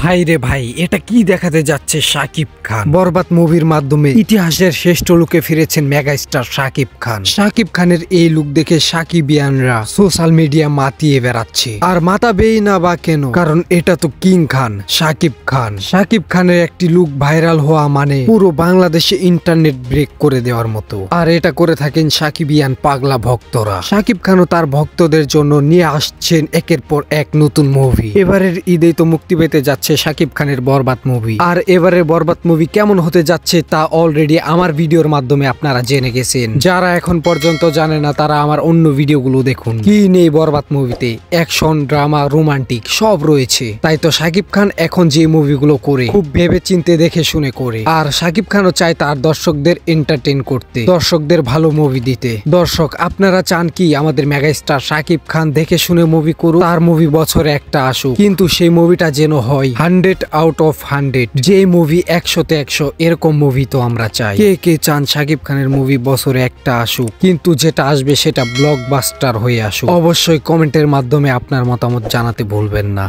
ভাই রে ভাই, এটা কি দেখাতে যাচ্ছে শাকিব খান? বরবাদ মুভির মাধ্যমে ইতিহাসের শ্রেষ্ঠ লুকে ফিরেছেন মেগা স্টার শাকিব খান। শাকিব খানের এই লুক দেখে সাকিবিয়ানরা সোশ্যাল মিডিয়া মাতিয়ে বেড়াচ্ছে। আর মাতাবেই না বা কেন, কারণ এটা তো কিং খান, শাকিব খান। শাকিব খানের একটি লুক ভাইরাল হওয়া মানে পুরো বাংলাদেশে ইন্টারনেট ব্রেক করে দেওয়ার মতো। আর এটা করে থাকেন সাকিবিয়ান পাগলা ভক্তরা। শাকিব খানও তার ভক্তদের জন্য নিয়ে আসছেন একের পর এক নতুন মুভি। এবারের ঈদে তো মুক্তি পেতে যাচ্ছে শাকিব খানের বরবাদ মুভি। আর এবারের বরবাদ মুভি কেমন হতে যাচ্ছে তা অলরেডি আমার ভিডিওর মাধ্যমে আপনারা জেনে গেছেন। যারা এখন পর্যন্ত জানে না তারা আমার অন্য ভিডিওগুলো দেখুন। কি নেই বরবাদ মুভিতে? অ্যাকশন, ড্রামা, রোমান্টিক সব রয়েছে। তাই তো শাকিব খান এখন যে মুভিগুলো করে খুব ভেবে চিন্তে দেখে শুনে করে। আর শাকিব খানও চায় তার দর্শকদের এন্টারটেইন করতে, দর্শকদের ভালো মুভি দিতে। দর্শক আপনারা চান কি আমাদের মেগা স্টার শাকিব খান দেখে শুনে মুভি করুক, তার মুভি বছরে একটা আসুক, কিন্তু সেই মুভিটা যেন হয় 100 আউট অফ 100, যে মুভি 100-তে 100 এরকম মুভি তো আমরা চাই। কে কে চান শাকিব খানের মুভি বছরে একটা আসুক, কিন্তু যেটা আসবে সেটা ব্লকবাস্টার হয়ে আসুক? অবশ্যই কমেন্টের মাধ্যমে আপনার মতামত জানাতে ভুলবেন না।